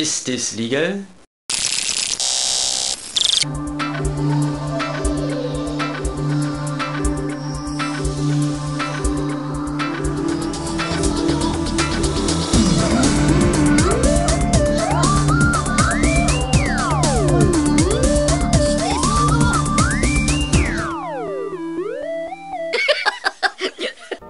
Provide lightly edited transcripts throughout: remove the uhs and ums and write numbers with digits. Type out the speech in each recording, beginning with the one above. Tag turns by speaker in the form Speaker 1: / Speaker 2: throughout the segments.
Speaker 1: Is this legal?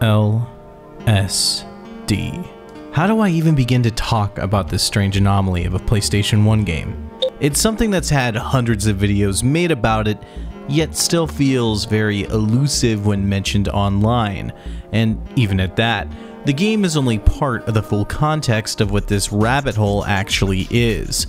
Speaker 2: LSD. How do I even begin to talk about this strange anomaly of a PlayStation 1 game? It's something that's had hundreds of videos made about it, yet still feels very elusive when mentioned online. And even at that, the game is only part of the full context of what this rabbit hole actually is.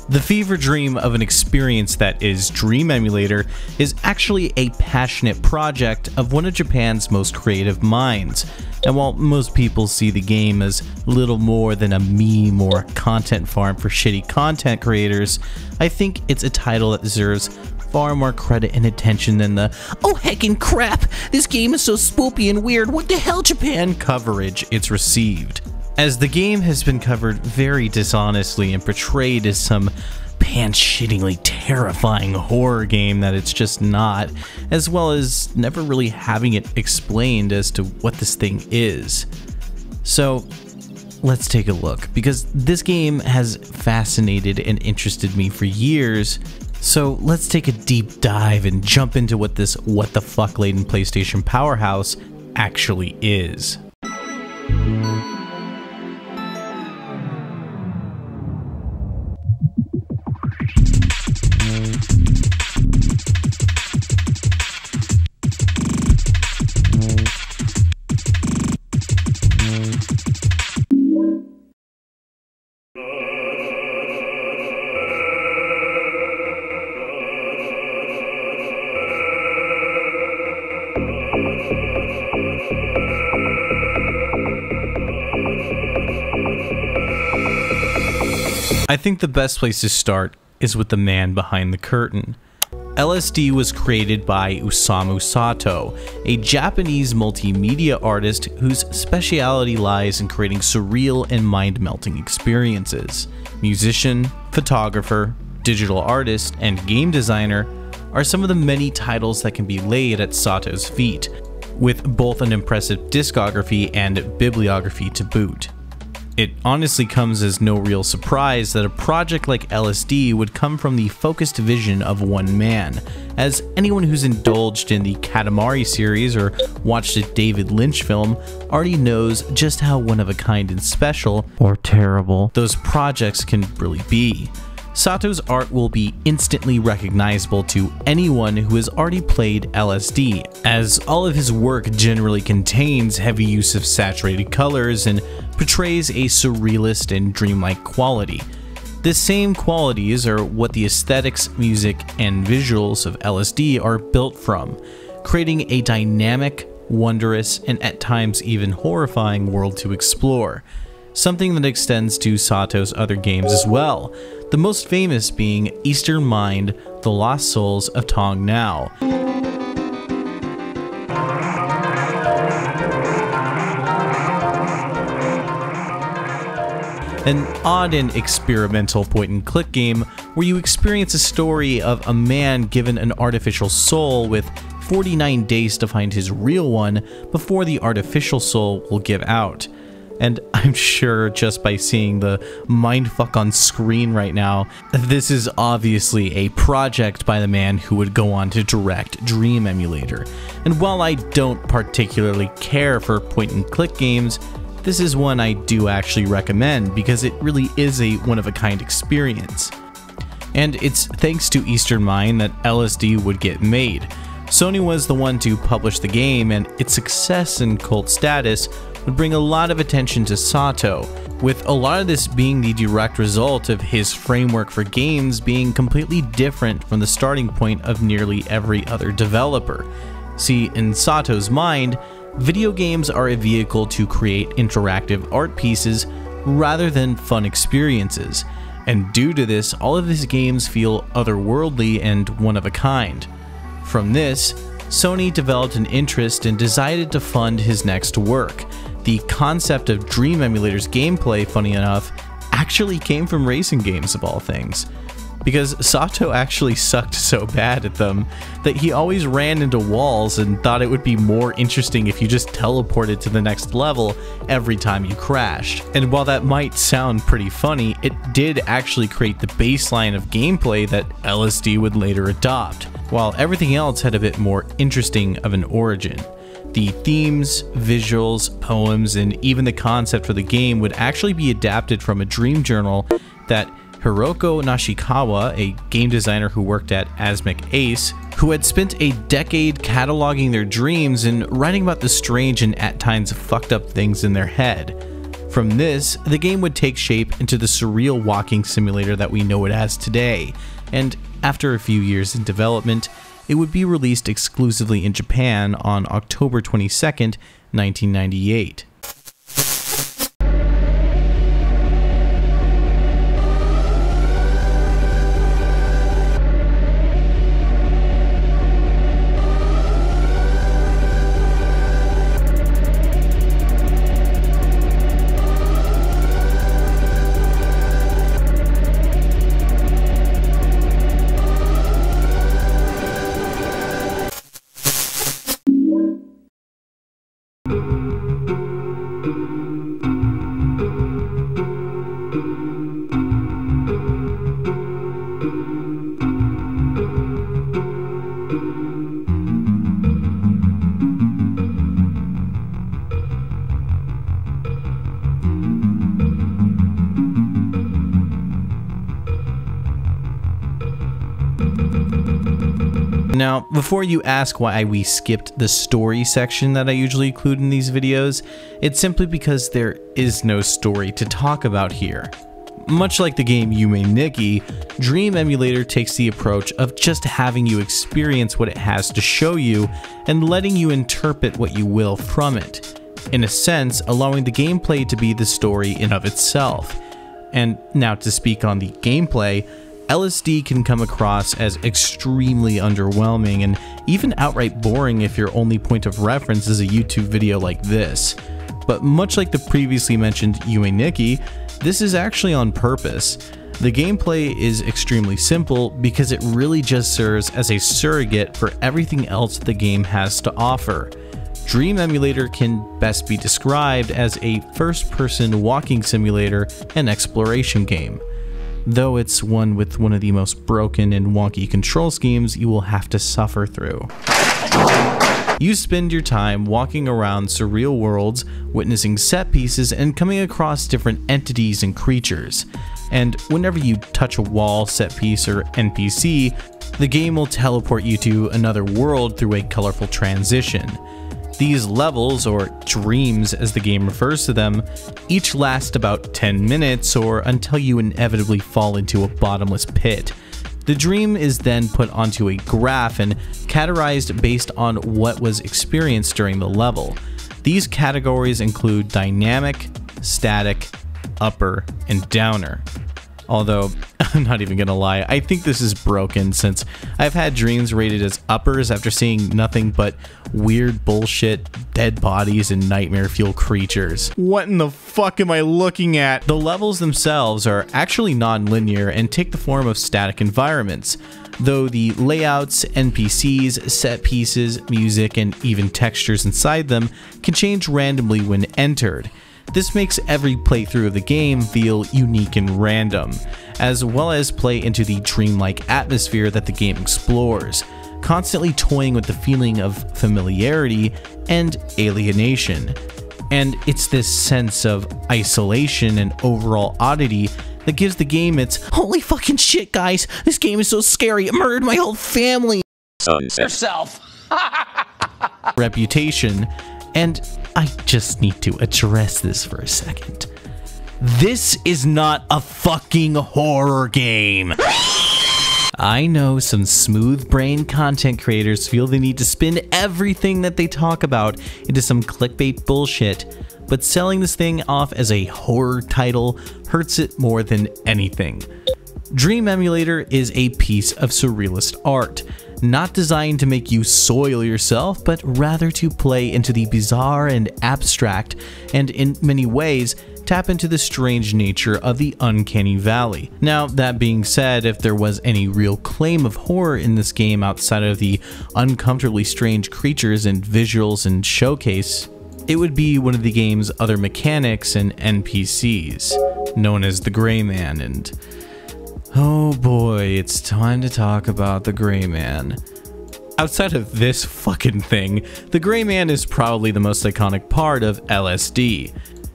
Speaker 2: The fever dream of an experience that is Dream Emulator is actually a passionate project of one of Japan's most creative minds. And while most people see the game as little more than a meme or content farm for shitty content creators, I think it's a title that deserves far more credit and attention than the "oh heckin' crap, this game is so spoopy and weird, what the hell Japan" coverage it's received. As the game has been covered very dishonestly and portrayed as some pants-shittingly terrifying horror game that it's just not, as well as never really having it explained as to what this thing is. So let's take a look, because this game has fascinated and interested me for years. So let's take a deep dive and jump into what this what the fuck laden PlayStation powerhouse actually is. I think the best place to start is with the man behind the curtain. LSD was created by Osamu Sato, a Japanese multimedia artist whose speciality lies in creating surreal and mind-melting experiences. Musician, photographer, digital artist, and game designer are some of the many titles that can be laid at Sato's feet, with both an impressive discography and bibliography to boot. It honestly comes as no real surprise that a project like LSD would come from the focused vision of one man, as anyone who's indulged in the Katamari series or watched a David Lynch film already knows just how one-of-a-kind and special, or terrible, those projects can really be. Sato's art will be instantly recognizable to anyone who has already played LSD, as all of his work generally contains heavy use of saturated colors and portrays a surrealist and dreamlike quality. The same qualities are what the aesthetics, music, and visuals of LSD are built from, creating a dynamic, wondrous, and at times even horrifying world to explore. Something that extends to Sato's other games as well, the most famous being Eastern Mind, The Lost Souls of Tong-nou. An odd and experimental point-and-click game where you experience a story of a man given an artificial soul with 49 days to find his real one before the artificial soul will give out. And I'm sure just by seeing the mindfuck on screen right now, this is obviously a project by the man who would go on to direct Dream Emulator. And while I don't particularly care for point-and-click games, this is one I do actually recommend because it really is a one-of-a-kind experience. And it's thanks to Eastern Mind that LSD would get made. Sony was the one to publish the game, and its success and cult status would bring a lot of attention to Sato, with a lot of this being the direct result of his framework for games being completely different from the starting point of nearly every other developer. See, in Sato's mind, video games are a vehicle to create interactive art pieces rather than fun experiences, and due to this, all of his games feel otherworldly and one-of-a-kind. From this, Sony developed an interest and decided to fund his next work. The concept of Dream Emulator's gameplay, funny enough, actually came from racing games of all things, because Sato actually sucked so bad at them that he always ran into walls and thought it would be more interesting if you just teleported to the next level every time you crashed. And while that might sound pretty funny, it did actually create the baseline of gameplay that LSD would later adopt, while everything else had a bit more interesting of an origin. The themes, visuals, poems, and even the concept for the game would actually be adapted from a dream journal that Hiroko Nishikawa, a game designer who worked at Asmik Ace, who had spent a decade cataloging their dreams and writing about the strange and at times fucked up things in their head. From this, the game would take shape into the surreal walking simulator that we know it as today, and after a few years in development, it would be released exclusively in Japan on October 22nd, 1998. Now, before you ask why we skipped the story section that I usually include in these videos, it's simply because there is no story to talk about here. Much like the game Yume Nikki, Dream Emulator takes the approach of just having you experience what it has to show you and letting you interpret what you will from it. In a sense, allowing the gameplay to be the story in of itself. And now to speak on the gameplay, LSD can come across as extremely underwhelming and even outright boring if your only point of reference is a YouTube video like this. But much like the previously mentioned Yume Nikki, this is actually on purpose. The gameplay is extremely simple because it really just serves as a surrogate for everything else the game has to offer. Dream Emulator can best be described as a first-person walking simulator and exploration game, though it's one with one of the most broken and wonky control schemes you will have to suffer through. You spend your time walking around surreal worlds, witnessing set pieces, and coming across different entities and creatures. And whenever you touch a wall, set piece, or NPC, the game will teleport you to another world through a colorful transition. These levels, or dreams as the game refers to them, each last about 10 minutes or until you inevitably fall into a bottomless pit. The dream is then put onto a graph and categorized based on what was experienced during the level. These categories include dynamic, static, upper, and downer. Although, I'm not even gonna lie, I think this is broken since I've had dreams rated as uppers after seeing nothing but weird bullshit, dead bodies, and nightmare fuel creatures. What in the fuck am I looking at? The levels themselves are actually non-linear and take the form of static environments, though the layouts, NPCs, set pieces, music, and even textures inside them can change randomly when entered. This makes every playthrough of the game feel unique and random, as well as play into the dreamlike atmosphere that the game explores, constantly toying with the feeling of familiarity and alienation. And it's this sense of isolation and overall oddity that gives the game its "holy fucking shit guys, this game is so scary, it murdered my whole family" yourself reputation. And I just need to address this for a second. This is not a fucking horror game. I know some smooth-brained content creators feel the need to spin everything that they talk about into some clickbait bullshit, but selling this thing off as a horror title hurts it more than anything. Dream Emulator is a piece of surrealist art, not designed to make you soil yourself, but rather to play into the bizarre and abstract, and in many ways, tap into the strange nature of the uncanny valley. Now, that being said, if there was any real claim of horror in this game outside of the uncomfortably strange creatures and visuals and showcase, it would be one of the game's other mechanics and NPCs, known as the Gray Man, and oh boy, it's time to talk about the Gray Man. Outside of this fucking thing, the Gray Man is probably the most iconic part of LSD.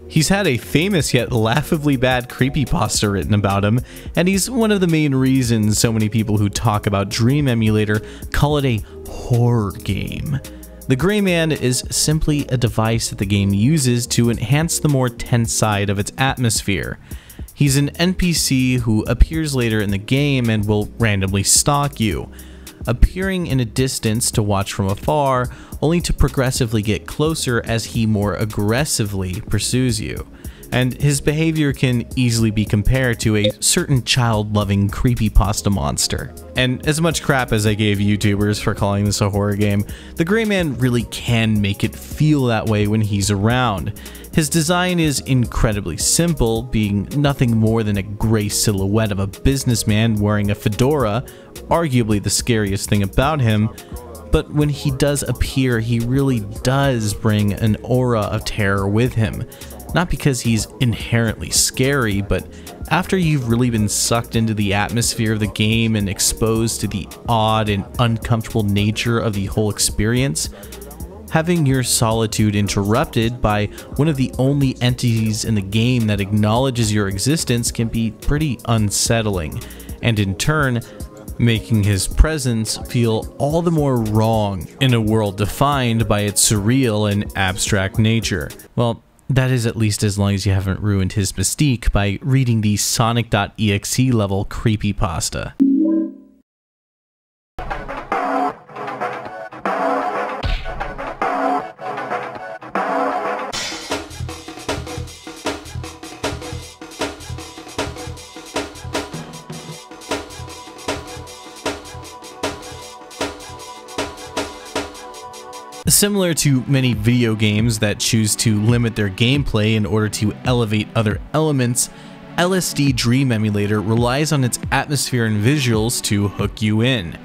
Speaker 2: He's had a famous yet laughably bad creepypasta written about him, and he's one of the main reasons so many people who talk about Dream Emulator call it a horror game. The Gray Man is simply a device that the game uses to enhance the more tense side of its atmosphere. He's an NPC who appears later in the game and will randomly stalk you, appearing in a distance to watch from afar, only to progressively get closer as he more aggressively pursues you. And his behavior can easily be compared to a certain child-loving creepypasta monster. And as much crap as I gave YouTubers for calling this a horror game, the Gray Man really can make it feel that way when he's around. His design is incredibly simple, being nothing more than a gray silhouette of a businessman wearing a fedora, arguably the scariest thing about him. But when he does appear, he really does bring an aura of terror with him. Not because he's inherently scary, but after you've really been sucked into the atmosphere of the game and exposed to the odd and uncomfortable nature of the whole experience, having your solitude interrupted by one of the only entities in the game that acknowledges your existence can be pretty unsettling, and in turn, making his presence feel all the more wrong in a world defined by its surreal and abstract nature. Well, that is at least as long as you haven't ruined his mystique by reading the Sonic.exe level creepypasta. Similar to many video games that choose to limit their gameplay in order to elevate other elements, LSD Dream Emulator relies on its atmosphere and visuals to hook you in.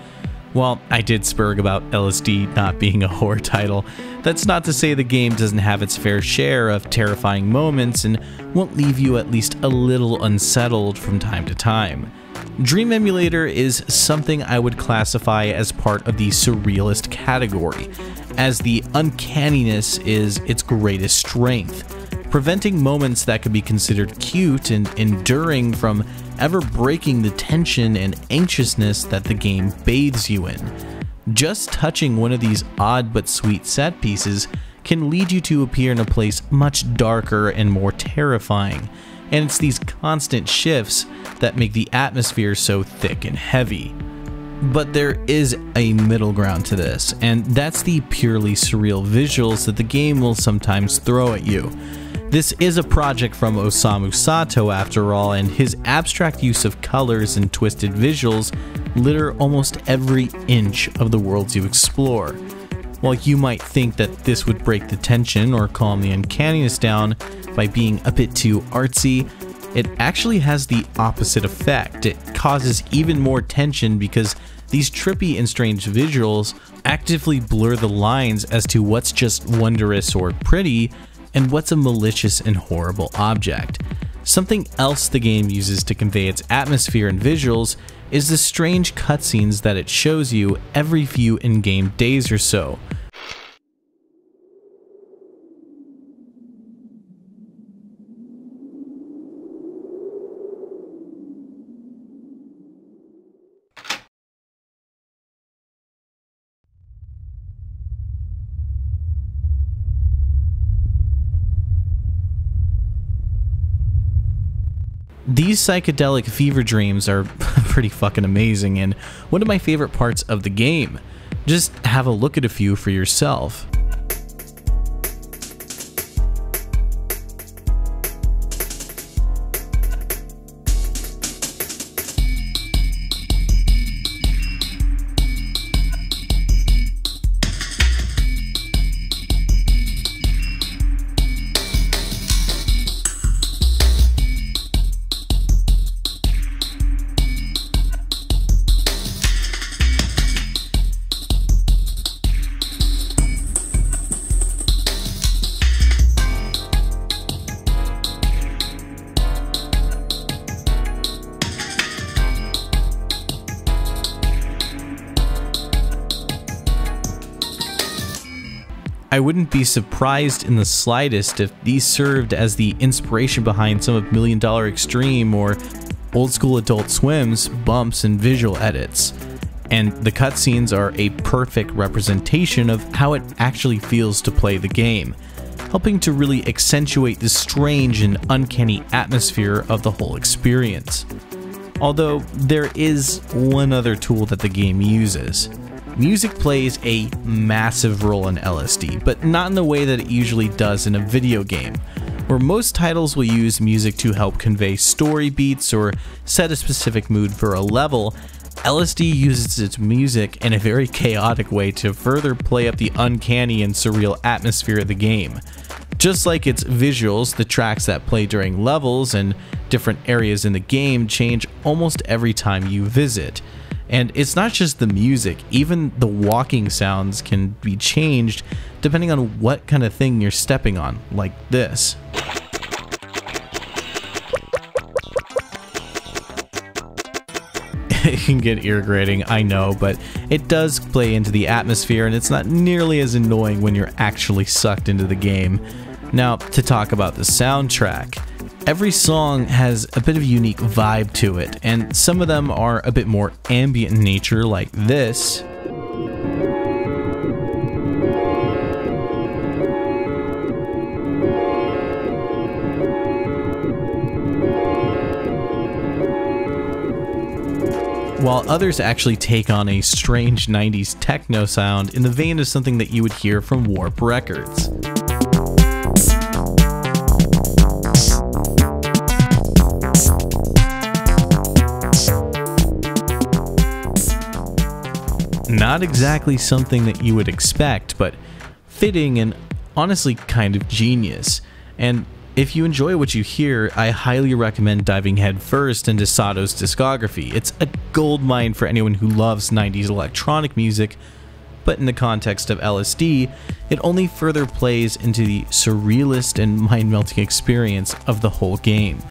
Speaker 2: While I did spurg about LSD not being a horror title, that's not to say the game doesn't have its fair share of terrifying moments and won't leave you at least a little unsettled from time to time. Dream Emulator is something I would classify as part of the surrealist category, as the uncanniness is its greatest strength, preventing moments that could be considered cute and enduring from ever breaking the tension and anxiousness that the game bathes you in. Just touching one of these odd but sweet set pieces can lead you to appear in a place much darker and more terrifying, and it's these constant shifts that make the atmosphere so thick and heavy. But there is a middle ground to this, and that's the purely surreal visuals that the game will sometimes throw at you. This is a project from Osamu Sato after all, and his abstract use of colors and twisted visuals litter almost every inch of the worlds you explore. While you might think that this would break the tension or calm the uncanniness down by being a bit too artsy, it actually has the opposite effect. It causes even more tension because these trippy and strange visuals actively blur the lines as to what's just wondrous or pretty and what's a malicious and horrible object. Something else the game uses to convey its atmosphere and visuals is the strange cutscenes that it shows you every few in-game days or so. These psychedelic fever dreams are pretty fucking amazing and one of my favorite parts of the game. Just have a look at a few for yourself. I wouldn't be surprised in the slightest if these served as the inspiration behind some of $1 Million Extreme or old school Adult Swim's bumps and visual edits. And the cutscenes are a perfect representation of how it actually feels to play the game, helping to really accentuate the strange and uncanny atmosphere of the whole experience. Although there is one other tool that the game uses. Music plays a massive role in LSD, but not in the way that it usually does in a video game, where most titles will use music to help convey story beats or set a specific mood for a level. LSD uses its music in a very chaotic way to further play up the uncanny and surreal atmosphere of the game. Just like its visuals, the tracks that play during levels and different areas in the game change almost every time you visit. And it's not just the music, even the walking sounds can be changed depending on what kind of thing you're stepping on, like this. It can get ear-grating, I know, but it does play into the atmosphere and it's not nearly as annoying when you're actually sucked into the game. Now, to talk about the soundtrack. Every song has a bit of a unique vibe to it, and some of them are a bit more ambient in nature, like this. While others actually take on a strange 90s techno sound in the vein of something that you would hear from Warp Records. Not exactly something that you would expect, but fitting and honestly kind of genius. And if you enjoy what you hear, I highly recommend diving headfirst into Sato's discography. It's a goldmine for anyone who loves 90s electronic music, but in the context of LSD, it only further plays into the surrealist and mind-melting experience of the whole game.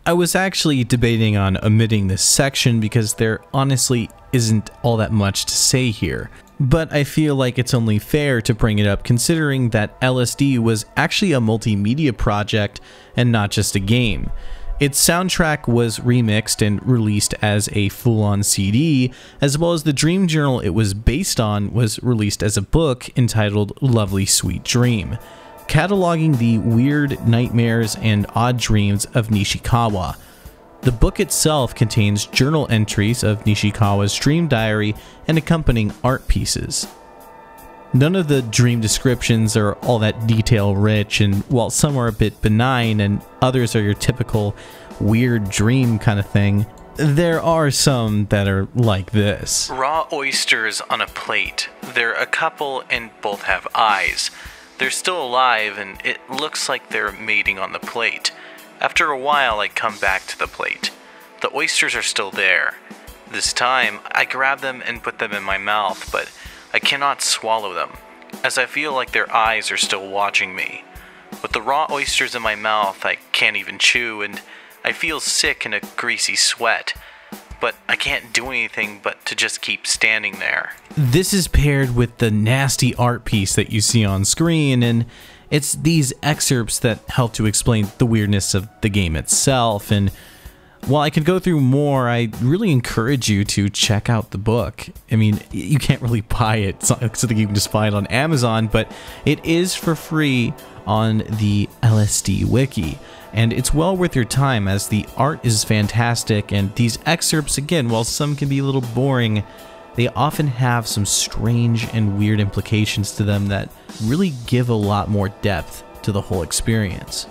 Speaker 2: I was actually debating on omitting this section because there honestly isn't all that much to say here, but I feel like it's only fair to bring it up considering that LSD was actually a multimedia project and not just a game. Its soundtrack was remixed and released as a full-on CD, as well as the dream journal it was based on was released as a book entitled Lovely Sweet Dream, cataloging the weird nightmares and odd dreams of Nishikawa. The book itself contains journal entries of Nishikawa's dream diary and accompanying art pieces. None of the dream descriptions are all that detail-rich, and while some are a bit benign and others are your typical weird dream kind of thing, there are some that are like this. Raw oysters on a plate. They're a couple and both have eyes. They're still alive and it looks like they're mating on the plate. After a while I come back to the plate. The oysters are still there. This time I grab them and put them in my mouth, but I cannot swallow them, as I feel like their eyes are still watching me. With the raw oysters in my mouth I can't even chew and I feel sick in a greasy sweat. But I can't do anything but to just keep standing there. This is paired with the nasty art piece that you see on screen, and it's these excerpts that help to explain the weirdness of the game itself. And while I could go through more, I really encourage you to check out the book. I mean, you can't really buy it. It's not something you can just find on Amazon, but it is for free on the LSD wiki. And it's well worth your time as the art is fantastic, and these excerpts, again, while some can be a little boring, they often have some strange and weird implications to them that really give a lot more depth to the whole experience.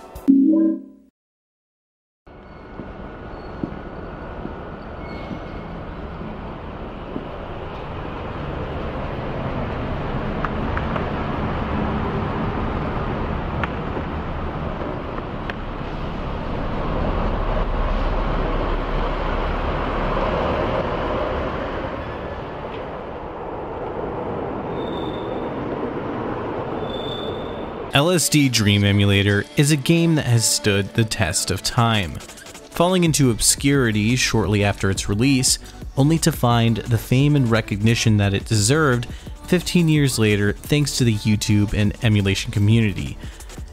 Speaker 2: LSD Dream Emulator is a game that has stood the test of time, falling into obscurity shortly after its release, only to find the fame and recognition that it deserved 15 years later thanks to the YouTube and emulation community,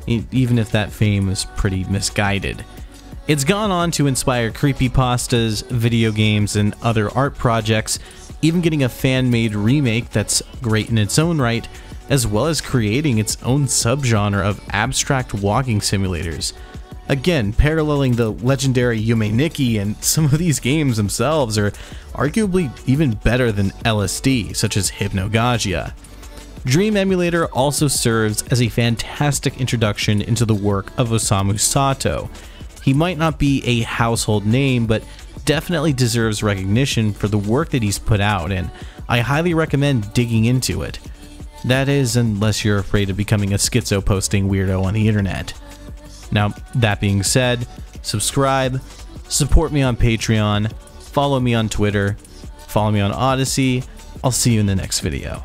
Speaker 2: even if that fame was pretty misguided. It's gone on to inspire creepypastas, video games, and other art projects, even getting a fan-made remake that's great in its own right, as well as creating its own subgenre of abstract walking simulators. Again, paralleling the legendary Yume Nikki, and some of these games themselves are arguably even better than LSD, such as Hypnagogia. Dream Emulator also serves as a fantastic introduction into the work of Osamu Sato. He might not be a household name, but definitely deserves recognition for the work that he's put out, and I highly recommend digging into it. That is, unless you're afraid of becoming a schizo-posting weirdo on the internet. Now, that being said, subscribe, support me on Patreon, follow me on Twitter, follow me on Odyssey. I'll see you in the next video.